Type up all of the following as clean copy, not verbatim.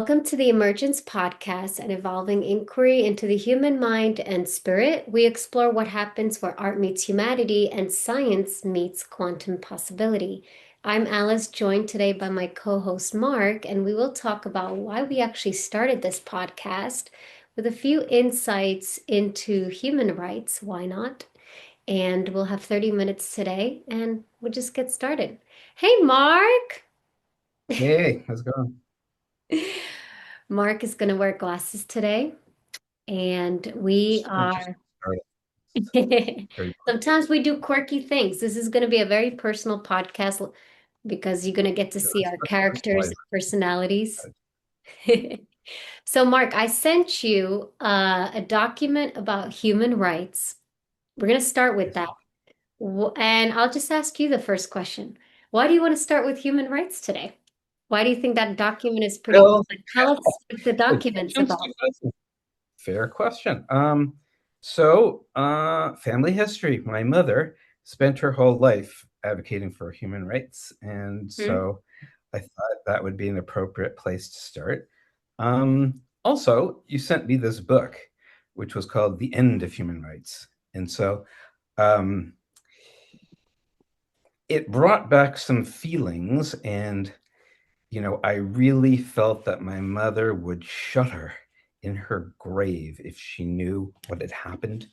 Welcome to the Emergence Podcast, an evolving inquiry into the human mind and spirit. We explore what happens where art meets humanity and science meets quantum possibility. I'm Alice, joined today by my co host Mark, and we will talk about why we actually started this podcast with a few insights into human rights. Why not? And we'll have 30 minutes today, and we'll just get started. Hey, Mark! Hey, how's it going? Mark is going to wear glasses today, and we Just are. started. Very Sometimes we do quirky things. This is going to be a very personal podcast because you're going to get to see our let's characters' personalize personalities. it. So, Mark, I sent you a document about human rights. We're going to start with Yes. that. And I'll just ask you the first question. Why do you want to start with human rights today? Why do you think that document is pretty cool? Well, Like, tell us what the document's intentions, about. that's a fair question. Family history. My mother spent her whole life advocating for human rights, and Hmm? so I thought that would be an appropriate place to start. Also, you sent me this book, which was called "The End of Human Rights," and so um, it brought back some feelings and I really felt that my mother would shudder in her grave if she knew what had happened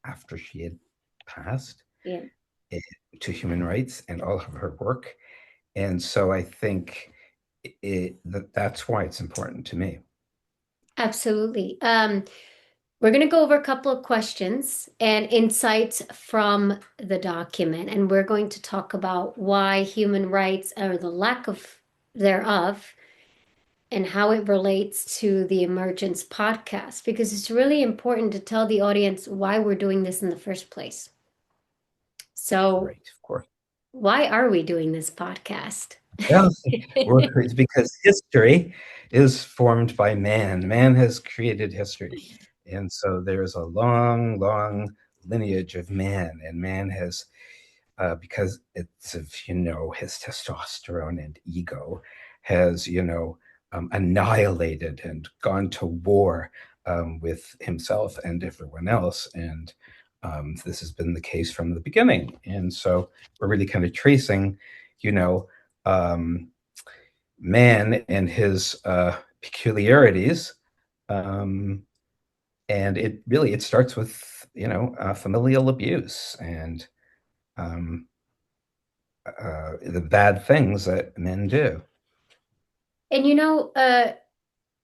after she had passed Yeah. eh, to human rights and all of her work. And so I think that's why it's important to me. Absolutely. We're going to go over a couple of questions and insights from the document, and we're going to talk about why human rights or the lack of thereof and how it relates to the Emergence podcast, because it's really important to tell the audience why we're doing this in the first place. So, Right, of course. why are we doing this podcast? Well, it's because history is formed by man. Man has created history. And so there's a long, long lineage of man, and man has because it's of his testosterone and ego has annihilated and gone to war with himself and everyone else, and this has been the case from the beginning. And so we're really kind of tracing, you know, um, man and his peculiarities, um, and it starts with familial abuse and um, the bad things that men do. And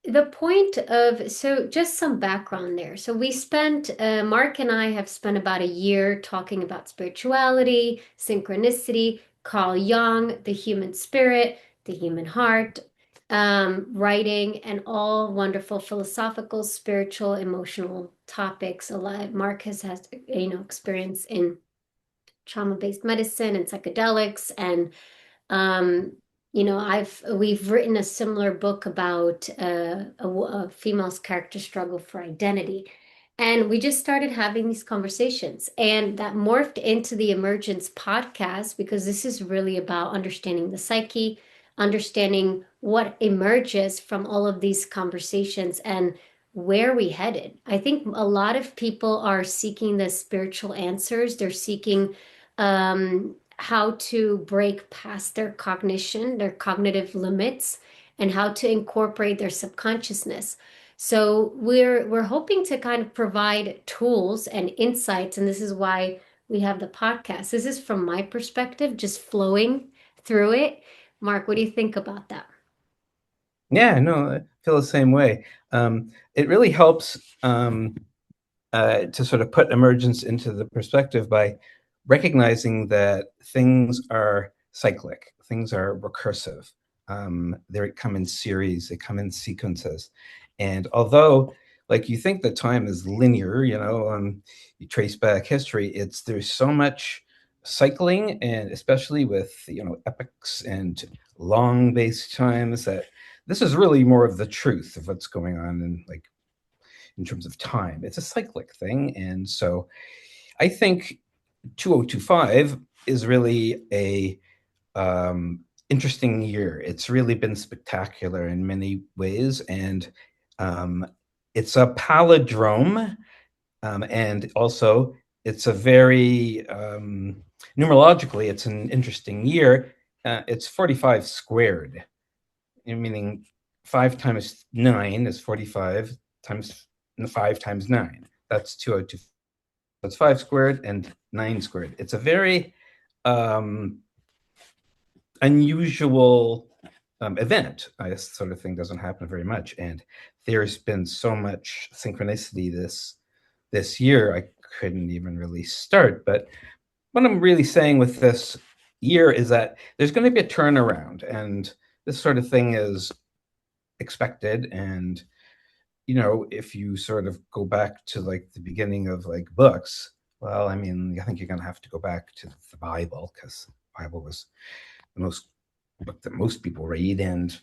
the point of, so just some background there. So Mark and I have spent about a year talking about spirituality, synchronicity, Carl Jung, the human spirit, the human heart, writing, and all wonderful philosophical, spiritual, emotional topics. A lot. Mark has experience in trauma-based medicine and psychedelics and um, we've written a similar book about a female's character struggle for identity. And we just started having these conversations, and that morphed into the Emergence podcast because this is really about understanding the psyche, understanding what emerges from all of these conversations and where we headed. I think a lot of people are seeking the spiritual answers. They're seeking how to break past their cognition, their cognitive limits, and how to incorporate their subconsciousness. So we're hoping to kind of provide tools and insights, and this is why we have the podcast. This is from my perspective, just flowing through it. Mark, what do you think about that? Yeah, no, I feel the same way. It really helps to sort of put emergence into the perspective by recognizing that things are cyclic, things are recursive. They come in series, they come in sequences. And although, like, you think that time is linear, you trace back history, there's so much cycling, and especially with epics and long based times, that this is really more of the truth of what's going on in terms of time. It's a cyclic thing. And so I think 2025 is really a interesting year. It's really been spectacular in many ways, and um, it's a palindrome, and also it's a very numerologically, it's an interesting year. It's 45 squared, meaning 5 times 9 is 45 times 5 times 9. That's 202. It's 5 squared and 9 squared. It's a very um, unusual event. This sort of thing doesn't happen very much, and there's been so much synchronicity this year. I couldn't even really start. But what I'm really saying with this year is that there's going to be a turnaround, and this sort of thing is expected. And if you sort of go back to like the beginning of like books, well, I mean, I think you're going to have to go back to the Bible, because the Bible was the most book that most people read and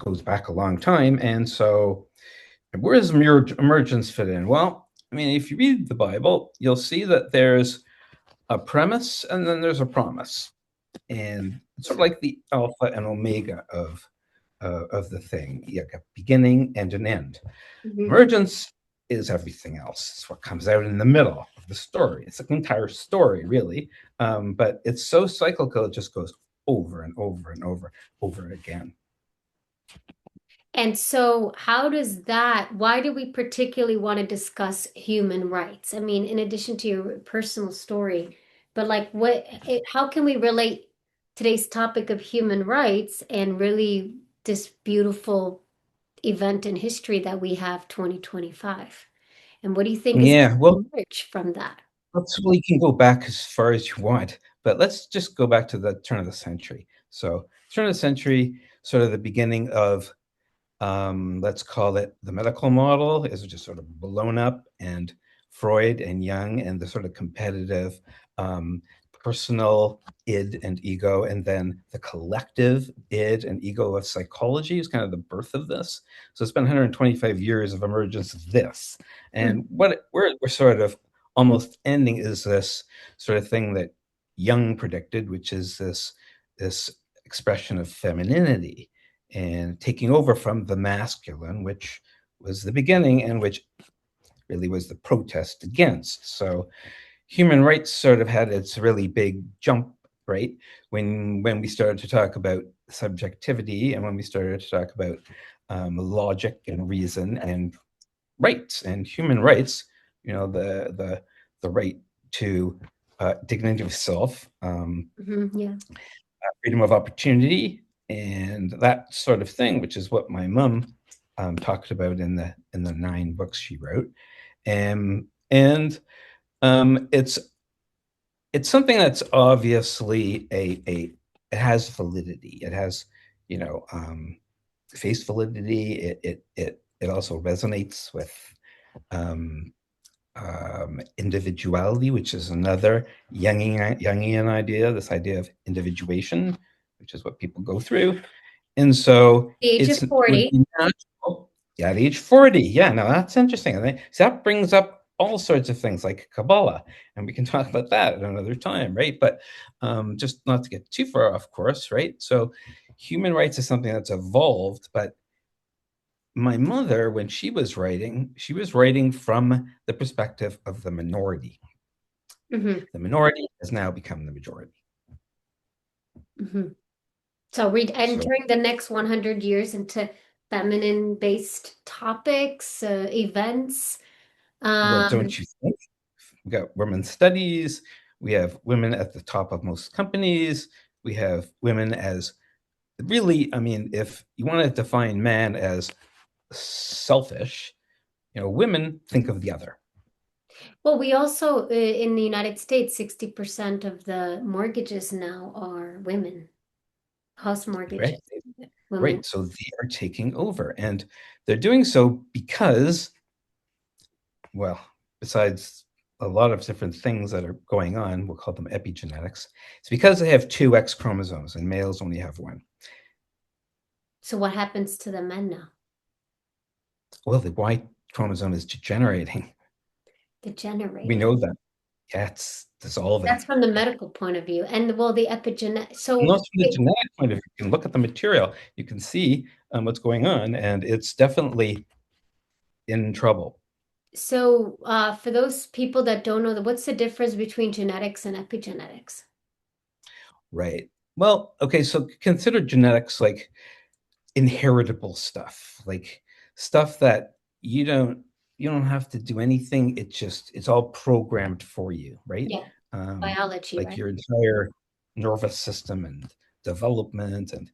goes back a long time. And so where does emergence fit in? Well, I mean, if you read the Bible, you'll see that there's a premise and then there's a promise, and it's sort of like the alpha and omega of the thing. You have a beginning and an end. Mhm. Emergence is everything else. It's what comes out in the middle of the story. It's the entire story, really. But it's so cyclical, it just goes over and over and over again. And so, how does that, why do we particularly want to discuss human rights? I mean, in addition to your personal story, but like how can we relate today's topic of human rights and really this beautiful event in history that we have 2025? And what do you think is Yeah, well, going to emerge from that? you can go back as far as you want, but let's just go back to the turn of the century. So, turn of the century, sort of the beginning of let's call it the medical model, is just sort of blown up, and Freud and Jung and the sort of competitive um, personal id and ego, and then the collective id and ego of psychology is kind of the birth of this. So it's been 125 years of emergence of this. Mm. And what we're sort of almost ending is this sort of thing that Jung predicted, which is this expression of femininity and taking over from the masculine, which was the beginning and which really was the protest against. So human rights sort of had its really big jump, right? When we started to talk about subjectivity, and when we started to talk about logic and reason and rights and human rights, the right to dignity of self, Yeah. freedom of opportunity, and that sort of thing, which is what my mom talked about in the 9 books she wrote. And it's something that's obviously it has validity. It has you know face validity. It also resonates with um, individuality, which is another Jungian idea, this idea of individuation, which is what people go through. And so The age of it would 40. be natural. Yeah, at age 40. Yeah, now that's interesting. I think so that brings up all sorts of things like Kabbalah, and we can talk about that at another time, right? But just not to get too far off course, right? So human rights is something that's evolved, but my mother, when she was writing from the perspective of the minority. Hmm. The minority has now become the majority. Hmm. So we're So, entering the next 100 years into feminine-based topics, events. well, Um, don't you think? We got women's studies. We have women at the top of most companies. We have women as really, I mean, if you want to define man as selfish, women think of the other, well, we also, in the United States, 60% of the mortgages now are women, house right? mortgages, women. Right. So they are taking over, and they're doing so because, well, besides a lot of different things that are going on, we'll call them epigenetics. It's because they have two X chromosomes and males only have one. So what happens to the men now? Well, the Y chromosome is degenerating. We Degenerating. know that. Yeah, it's dissolving. That's from the Yeah. medical point of view. And well, the epigenetic. And So, also from the genetic point of view, you can look at the material, you can see what's going on, and it's definitely in trouble. for those people that don't know, what's the difference between genetics and epigenetics? Right. Well, okay, so consider genetics like inheritable stuff, like stuff that you don't have to do anything. It's all programmed for you, right? Yeah, Um, biology, like right? your entire nervous system and development and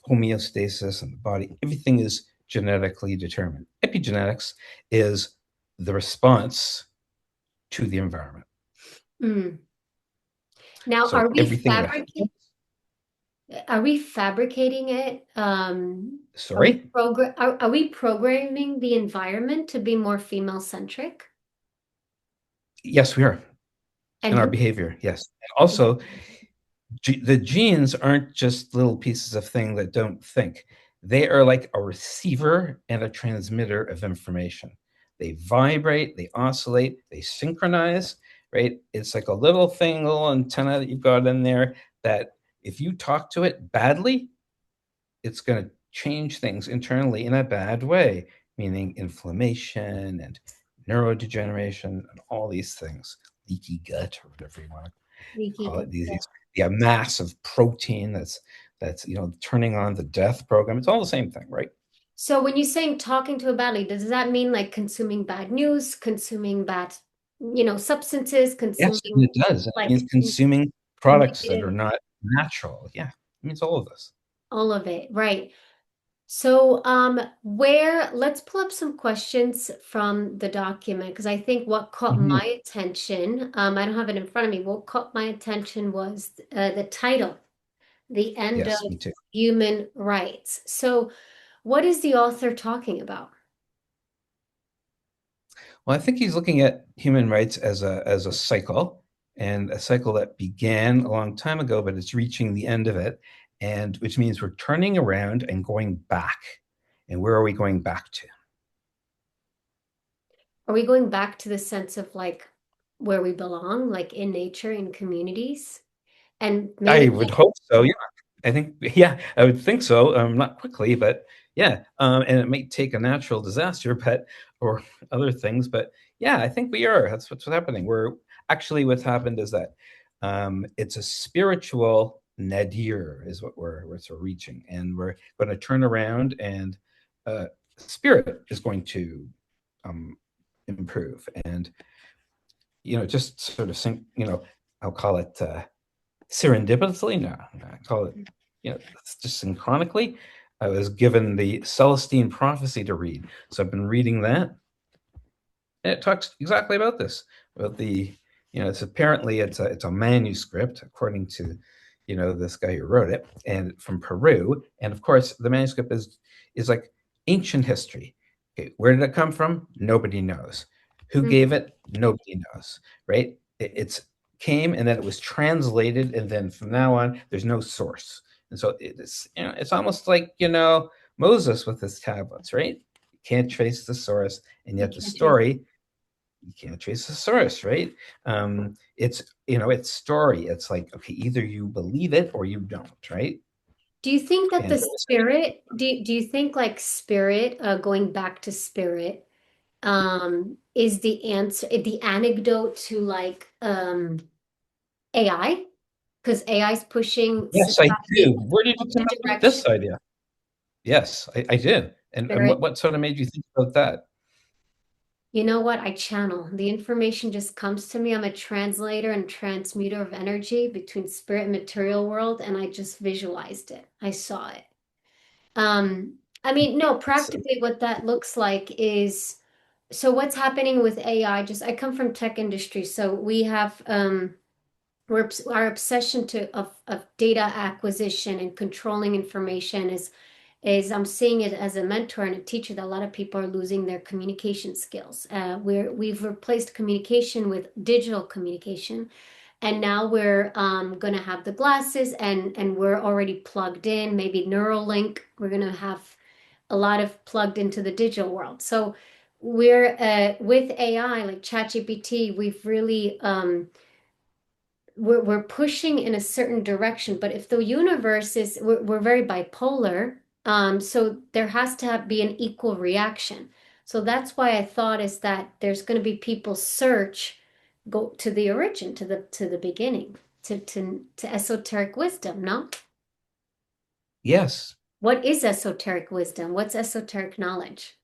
homeostasis and the body, everything is genetically determined. Epigenetics is the response to the environment. Mm. Now, So everything that happens, are we fabricating it? sorry, Are we programming the environment to be more female centric? yes, we are And in our who? behavior. Yes. And also, the genes aren't just little pieces of thing that don't think. They are like a receiver and a transmitter of information. They vibrate, they oscillate, they synchronize, right? It's like a little thing, a little antenna that you've got in there that if you talk to it badly, it's going to change things internally in a bad way, meaning inflammation and neurodegeneration and all these things, leaky gut or whatever you want to Leaky call gut. it. The mass of protein that's turning on the death program. It's all the same thing, right? So when you're saying talking to a badly, does that mean like consuming bad news, consuming bad, substances, Yes, consuming it does. It like means consuming products that are negative, not natural. Yeah, it means all of this. all of it, right? So, let's pull up some questions from the document because I think what caught Mhm. my attention, I don't have it in front of me. What caught my attention was the title, The End of Yes, me too. Human Rights. So, what is the author talking about? Well, I think he's looking at human rights as a cycle, and a cycle that began a long time ago, but it's reaching the end of it, and which means we're turning around and going back. And where are we going back to? Are we going back to the sense of like where we belong, like in nature, in communities, and maybe I would hope so. Yeah, I think. Yeah, I would think so. Not quickly, but yeah. And it may take a natural disaster, but or other things. But yeah, I think we are. That's what's happening. We're actually what's happened is that it's a spiritual nadir, is what we're reaching, and we're going to turn around, and uh, spirit is going to um, improve, and just sort of think. I'll call it. Serendipitously? No, no, I call it, it's just synchronically. I was given the Celestine prophecy to read. So I've been reading that. And it talks exactly about this, about it's apparently it's a manuscript, according to, this guy who wrote it, and from Peru. And of course, the manuscript is like ancient history. Okay, where did it come from? Nobody knows. Who gave Mhm. it? Nobody knows, right? It's came and then it was translated, and then from now on, there's no source. And so it's almost like Moses with his tablets, right? You can't trace the source, and You yet the can't trace. story you can't trace the source, right? It's story. It's like, okay, either you believe it or you don't, right? Do you think that And the spirit, do you think like spirit, going back to spirit, is the answer, the antidote to like AI? Because AI is pushing yes, I society do. Where did you in come the up with direction this idea? Yes, I did. And spirit. what sort of made you think about that? You know what? I channel. The information just comes to me. I'm a translator and transmuter of energy between spirit and material world, and I just visualized it. I saw it. I mean, no, So, practically what that looks like is so what's happening with AI, just I come from tech industry, so we have our obsession of data acquisition and controlling information is I'm seeing it as a mentor and a teacher that a lot of people are losing their communication skills. We've replaced communication with digital communication, and now we're going to have the glasses, and we're already plugged in. Maybe Neuralink. We're going to have a lot of plugged into the digital world. So we're with AI like ChatGPT, we've really we're pushing in a certain direction, but if the universe is we're very bipolar, so there has to be an equal reaction. So that's why I thought is that there's going to be people search, go to the origin, to the beginning, to esoteric wisdom, no? Yes. What is esoteric wisdom? What's esoteric knowledge?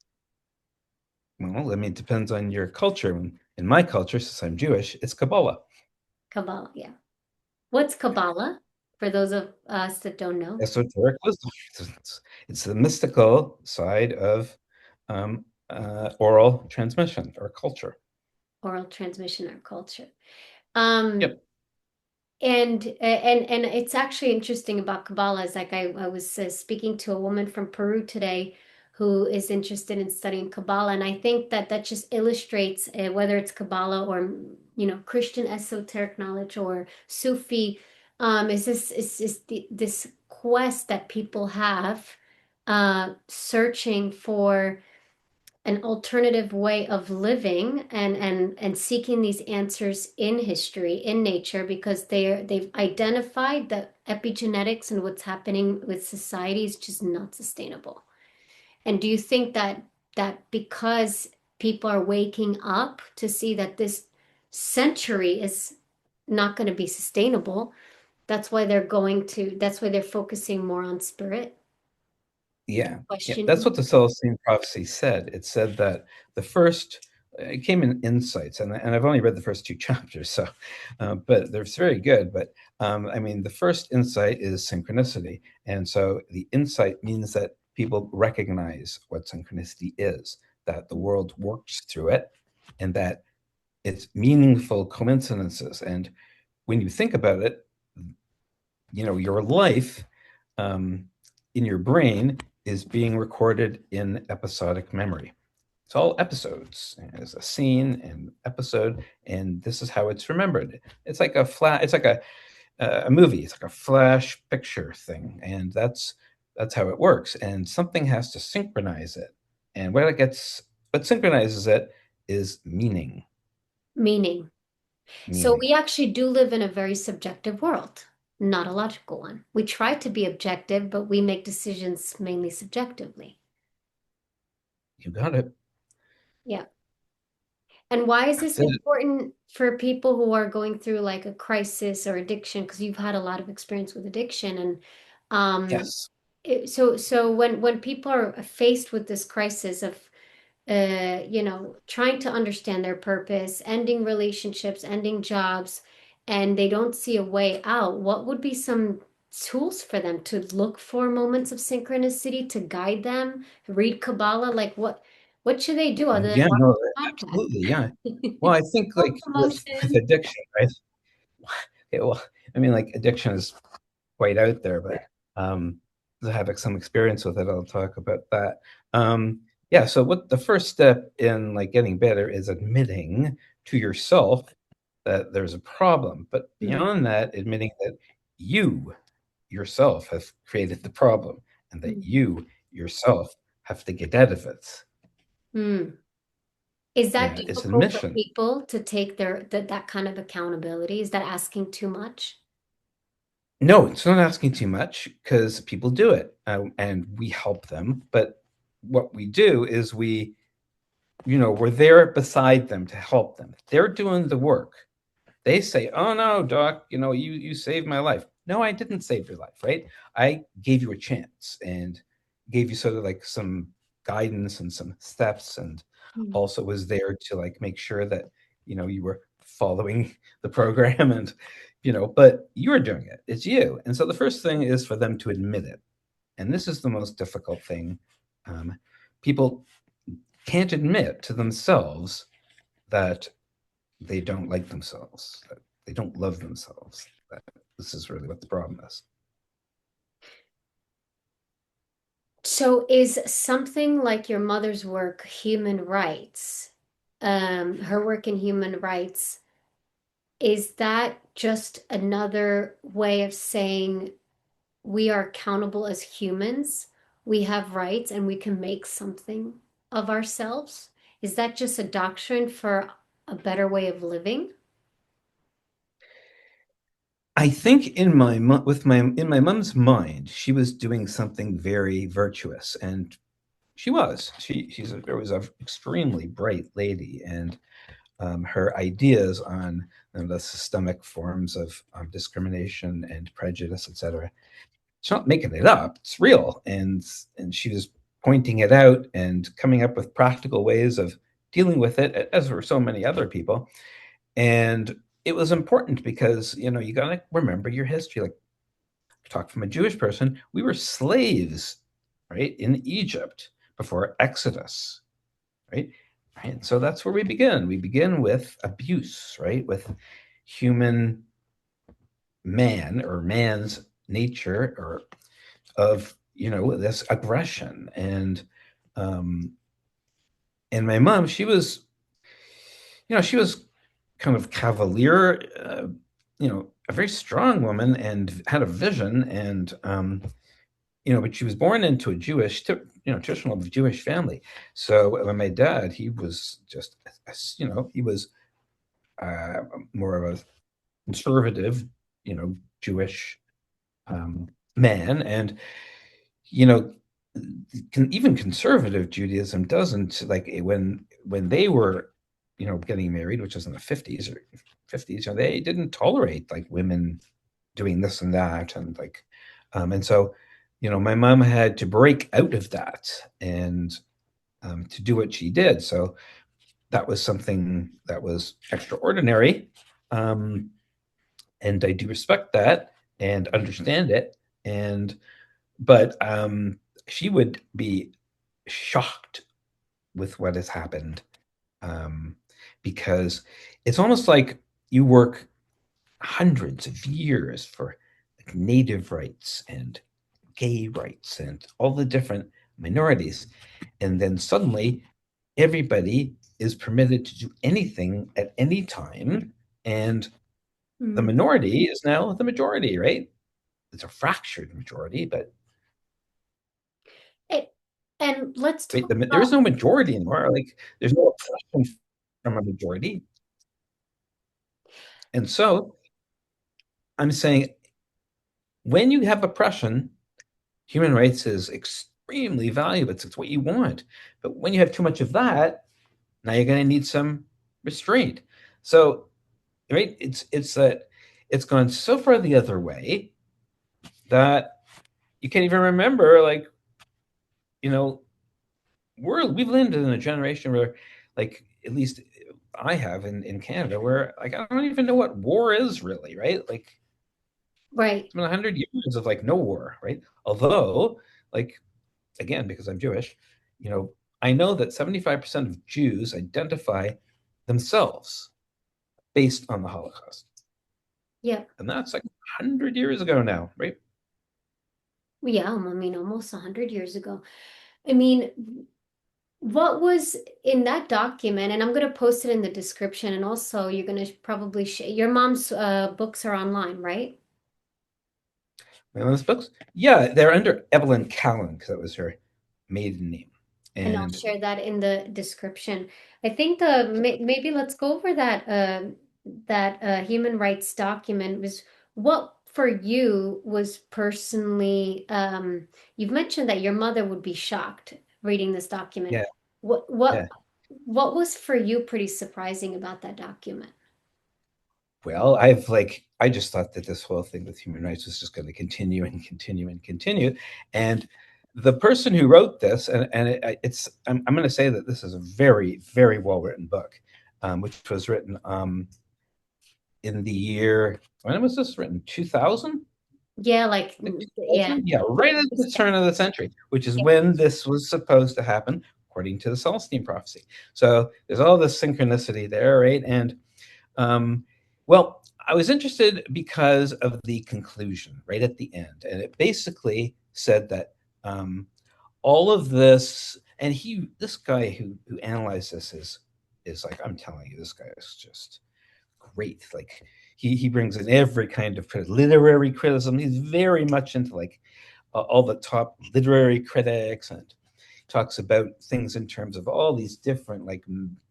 Well, I mean, it depends on your culture. In my culture, since I'm Jewish, it's Kabbalah. Kabbalah, yeah. What's Kabbalah? For those of us that don't know, Esoteric wisdom. It's the mystical side of oral transmission or culture. oral transmission or culture. Um, Yep. and it's actually interesting about Kabbalah is like I was speaking to a woman from Peru today who is interested in studying Kabbalah, and I think that that just illustrates whether it's Kabbalah or Christian esoteric knowledge or Sufi, this quest that people have searching for an alternative way of living and seeking these answers in history, in nature, because they've identified that epigenetics and what's happening with society is just not sustainable. And do you think that because people are waking up to see that this century is not going to be sustainable, that's why they're focusing more on spirit, Yeah, yeah, that's questioning? what the Celestine prophecy said. It said that the first, it came in insights, and I've only read the first two chapters, so, but they're very good. But I mean, the first insight is synchronicity, and so the insight means that people recognize what synchronicity is, that the world works through it, and that it's meaningful coincidences. And when you think about it, your life um, in your brain is being recorded in episodic memory. It's all episodes. There's a scene and episode, and this is how it's remembered. It's like a flat. It's like a movie. It's like a flash picture thing, and that's how it works. And something has to synchronize it. And what synchronizes it is meaning. Meaning. So Meaning. we actually do live in a very subjective world, not a logical one. We try to be objective, but we make decisions mainly subjectively. You got it. Yeah. And why is That's this it. important for people who are going through like a crisis or addiction? Because you've had a lot of experience with addiction, and um, Yes. so when people are faced with this crisis of trying to understand their purpose, ending relationships, ending jobs, and they don't see a way out, what would be some tools for them to look for moments of synchronicity to guide them? Read Kabbalah, like what should they do other than Yeah, watch no, the absolutely, yeah. podcast? Well, I think, like, with Self-promotion. addiction, right? Okay, well, I mean, like, addiction is quite out there, but, I have, like, some experience with it, I'll talk about that. Yeah, so what the first step in, like, getting better is admitting to yourself that there's a problem, but Mm, beyond that, admitting that you yourself have created the problem and that mm, you yourself have to get out of it. mm. Is that Yeah, it's difficult for admission. people to take that kind of accountability? Is that asking too much? No, it's not asking too much because people do it, and we help them. But what we do is we're there beside them to help them. They're doing the work. They say, "Oh no, doc, you saved my life." No, I didn't save your life, right? I gave you a chance and gave you sort of like some guidance and some steps, and Mm, also was there to like make sure that you were following the program, and but you were doing it. It's you. And so the first thing is for them to admit it, and this is the most difficult thing. People can't admit to themselves that they don't like themselves, that they don't love themselves. That this is really what the problem is. So is something like your mother's work, human rights, her work in human rights, is that just another way of saying we are accountable as humans? We have rights and we can make something of ourselves. Is that just a doctrine for a better way of living? I think in my in my mom's mind, she was doing something very virtuous, and she was. There was an extremely bright lady, and her ideas on the systemic forms of discrimination and prejudice, etc. She's not making it up; it's real, and she was pointing it out and coming up with practical ways of dealing with it, as were so many other people. And it was important because you got to remember your history. Like, talk from a Jewish person, we were slaves, right, in Egypt before Exodus, right? Right. So that's where we begin. We begin with abuse, right? With human man or man's nature or of this aggression um and my mom, she was kind of cavalier, a very strong woman and had a vision and but she was born into a traditional Jewish family. So when my dad, he was just, he was uh, more of a conservative, Jewish man, and you know, even conservative Judaism doesn't like when they were, getting married, which was in the 50s or 50s, they didn't tolerate like women doing this and that, and like, and so, my mom had to break out of that and to do what she did. So that was something that was extraordinary. Um, and I do respect that and understand it. And but she would be shocked with what has happened, um, because it's almost like you work hundreds of years for like native rights and gay rights and all the different minorities, and then suddenly everybody is permitted to do anything at any time, and the Mm. minority is now the majority, right? It's a fractured majority, but It, and let's right, talk there is about, no majority anymore. Like, there's no oppression from a majority. And so I'm saying, when you have oppression, human rights is extremely valuable. It's what you want. But when you have too much of that, now you're going to need some restraint. So, right, it's that it's gone so far the other way that you can't even remember, like, you know, we've lived in a generation where, like, at least I have in Canada, where like I don't even know what war is really, right? Like, right. it's been 100 years of like no war, right? Although, like, again, because I'm Jewish, I know that 75% of Jews identify themselves based on the Holocaust. Yeah. And that's like 100 years ago now, right? Yeah, I mean, almost 100 years ago. I mean, what was in that document, and I'm going to post it in the description, and also you're going to probably share your mom's books are online, right? My mom's books, yeah, they're under Evelyn Callan because that was her maiden name. And I'll And share that in the description. I think maybe let's go over that human rights document. Was what for you was personally, you've mentioned that your mother would be shocked reading this document. yeah, What yeah. what what was for you pretty surprising about that document? Well, I just thought that this whole thing with human rights was just going to continue and continue and continue. And the person who wrote this, and I'm going to say that this is a very, very well written book, which was written in the year, when was this written? 2000? Yeah, like Like yeah. 2000? Yeah, right at the turn of the century, which is Yeah. when this was supposed to happen, according to the Celestine prophecy. So there's all this synchronicity there, right? And um, well, I was interested because of the conclusion right at the end, and it basically said that all of this, and this guy who analyzed this is like, I'm telling you, this guy is just great. Like, he brings in every kind of literary criticism. He's very much into like all the top literary critics, and talks about things in terms of all these different like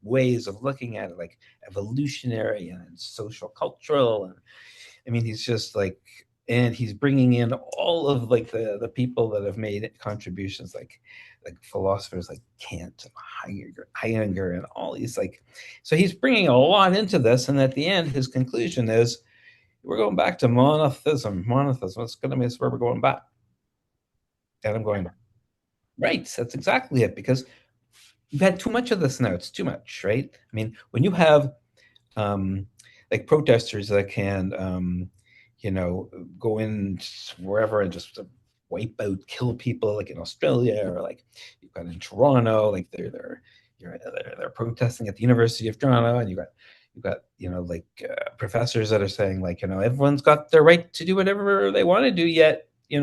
ways of looking at it, like evolutionary and social cultural. And I mean, he's just like, and he's bringing in all of like the people that have made contributions, like philosophers like Kant and Heidegger and all these like. So he's bringing a lot into this, and at the end, his conclusion is, we're going back to monotheism. Monotheism. It's going to be where we're going back. And I'm going, right. That's exactly it, because you've had too much of this now. It's too much, right? I mean, when you have like protesters that can, go in wherever and just wipe out, kill people, like in Australia, or like you've got in Toronto, like they're protesting at the University of Toronto, and you've got like professors that are saying like everyone's got their right to do whatever they want to do, yet it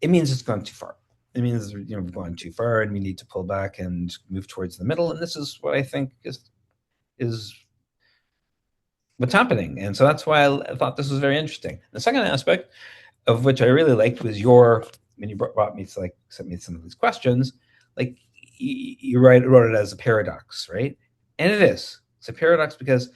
means it's gone too far. It means we've gone too far, and we need to pull back and move towards the middle. And this is what I think is what's happening. And so that's why I thought this was very interesting. The second aspect of which I really liked was when you brought me to like sent me some of these questions, like you wrote it as a paradox, right? And it is. It's a paradox because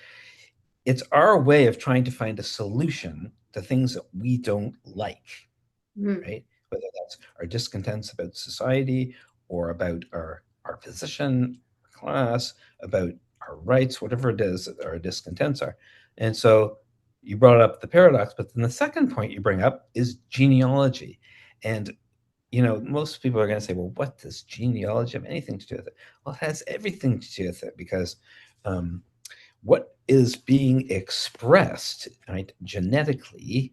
it's our way of trying to find a solution to things that we don't like, right? Whether that's our discontents about society or about our position, class, about our rights, whatever it is that our discontents are. And so you brought up the paradox, but then the second point you bring up is genealogy. And most people are going to say, well, what does genealogy have anything to do with it? Well, it has everything to do with it, because what is being expressed, right, genetically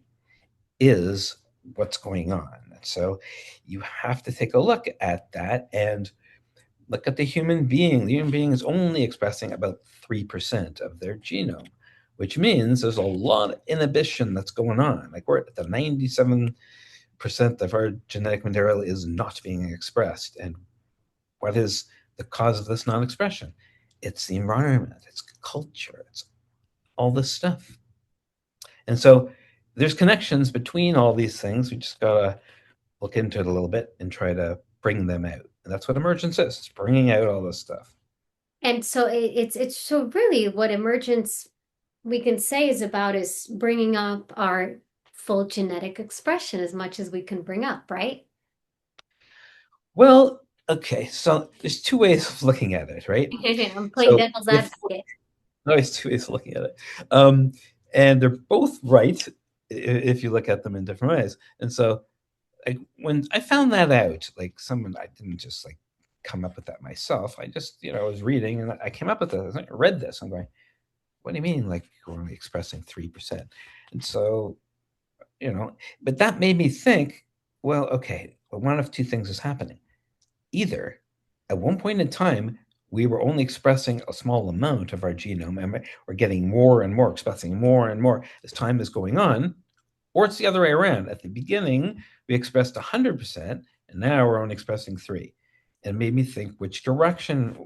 is what's going on. So you have to take a look at that and look at the human being. The human being is only expressing about 3% of their genome, which means there's a lot of inhibition that's going on. Like we're at the 97% of our genetic material is not being expressed. And what is the cause of this non-expression? It's the environment, it's culture, it's all this stuff. And so there's connections between all these things. We just gotta look into it a little bit and try to bring them out. And that's what emergence is. It's bringing out all this stuff. And so it's so really what emergence we can say is about is bringing up our full genetic expression as much as we can bring up, right? Well, okay, so there's two ways of looking at it, right? I'm playing So devil's if advocate. there's two ways of looking at it, um, and they're both right if you look at them in different ways. And so, like when I found that out, like someone, I didn't just like come up with that myself. I just was reading and I came up with this. I read this. I'm going, what do you mean? Like we're only expressing 3%? And so but that made me think, well, okay, well, one of two things is happening. Either at one point in time, we were only expressing a small amount of our genome, and we're getting more and more, expressing more and more as time is going on, or it's the other way around. At the beginning, we expressed 100%, and now we're only expressing 3. And it made me think which direction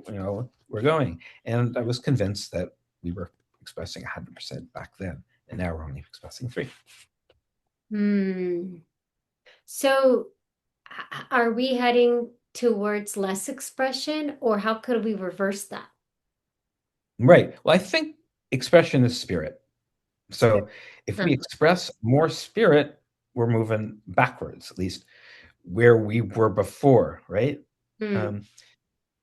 we're going. And I was convinced that we were expressing 100% back then, and now we're only expressing 3. So are we heading towards less expression, or how could we reverse that? Right. Well, I think expression is spirit. So Spirit. if Huh. we express more spirit, we're moving backwards, at least where we were before, right? Hmm. Um,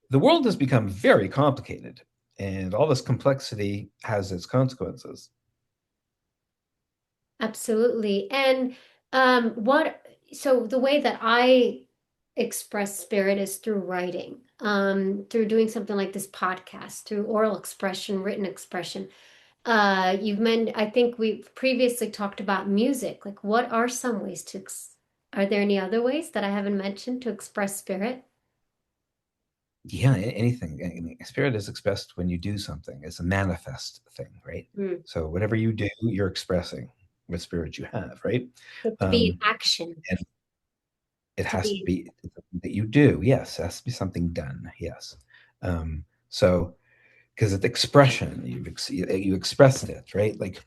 the world has become very complicated, and all this complexity has its consequences. Absolutely. And so the way that I express spirit is through writing, through doing something like this podcast, through oral expression, written expression. I think we've previously talked about music. Like, what are some ways are there any other ways that I haven't mentioned to express spirit? Yeah, anything. I mean, spirit is expressed when you do something. It's a manifest thing, right? Hmm. So whatever you do, you're expressing what spirit you have, right? So to be in Um, action, and it to has to be, be something that you do. Yes, it has to be something done. Yes. So because it's expression, you expressed it, right? Like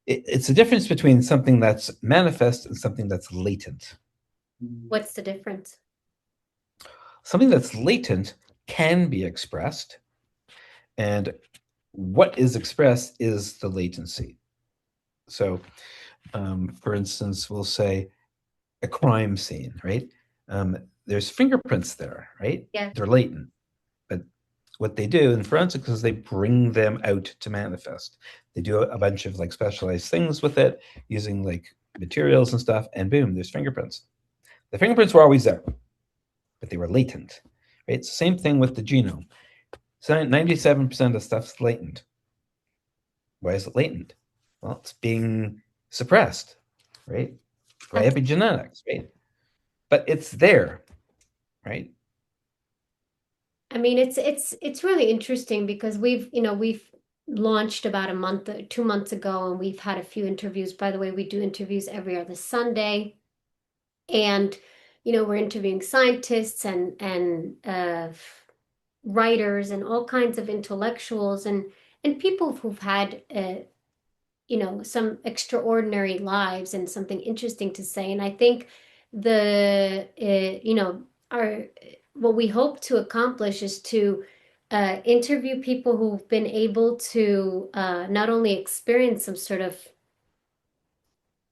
it's the difference between something that's manifest and something that's latent. what's the difference? something that's latent can be expressed, and what is expressed is the latency. So, for instance, we'll say a crime scene, right? There's fingerprints there, right? Yeah. They're latent. But what they do in forensics is they bring them out to manifest. They do a bunch of like specialized things with it using like materials and stuff, and boom, there's fingerprints. The fingerprints were always there, but they were latent, right? It's the same thing with the genome. So 97% of stuff's latent. Why is it latent? Well, it's being suppressed, right? By epigenetics, right? But it's there, right? I mean, it's really interesting because we've launched about a month, 2 months ago, and we've had a few interviews. By the way, we do interviews every other Sunday, and we're interviewing scientists and writers and all kinds of intellectuals and people who've had some extraordinary lives and something interesting to say. And I think our what we hope to accomplish is to interview people who've been able to not only experience some sort of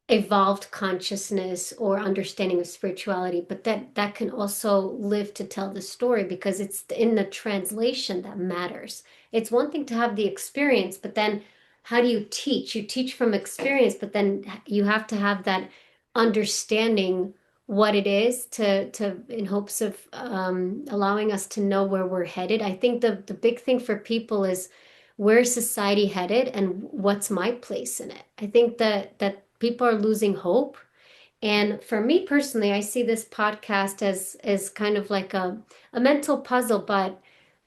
evolved consciousness or understanding of spirituality, but that can also live to tell the story because it's in the translation that matters. It's one thing to have the experience, but then how do you teach? You teach from experience, but then you have to have that understanding what it is to in hopes of allowing us to know where we're headed. I think the big thing for people is where's society headed and what's my place in it. I think that people are losing hope. And for me personally, I see this podcast as kind of like a mental puzzle, but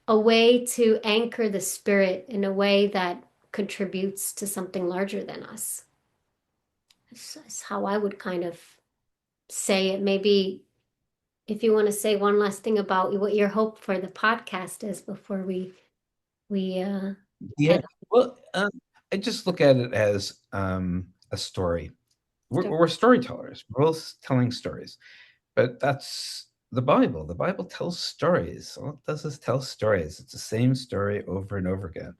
a way to anchor the spirit in a way that contributes to something larger than us. That's how I would kind of say it. Maybe if you want to say one last thing about what your hope for the podcast is before we Yeah. head Well, I just look at it as a story. on. We're storytellers. We're both telling stories, but that's the Bible. The Bible tells stories. All it does is tell stories. It's the same story over and over again.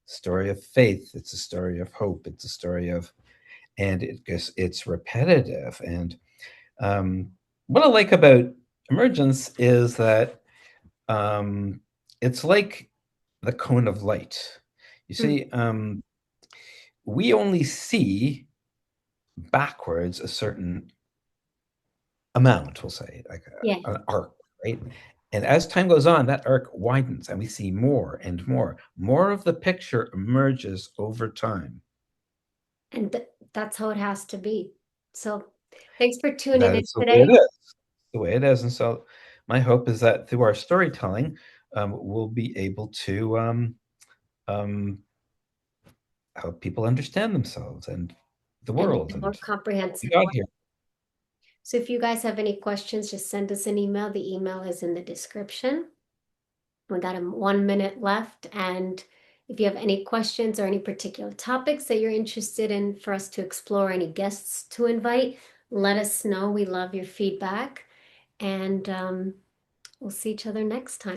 Story of faith. It's a story of hope. It's a story of, and it's repetitive. And what I like about Emergence is that um, it's like the cone of light. You Mm, see, we only see backwards a certain amount, we'll say, like yeah. an arc, right? And as time goes on, that arc widens and we see more and more. More of the picture emerges over time. And that's how it has to be. So thanks for tuning That in is the way it today. is. The way it is. And so my hope is that through our storytelling, we'll be able to um, help people understand themselves and the And world in a more and we comprehensive got way. here. So if you guys have any questions, just send us an email. The email is in the description. We got 1 minute left. And if you have any questions or any particular topics that you're interested in for us to explore, any guests to invite, let us know. We love your feedback. And we'll see each other next time.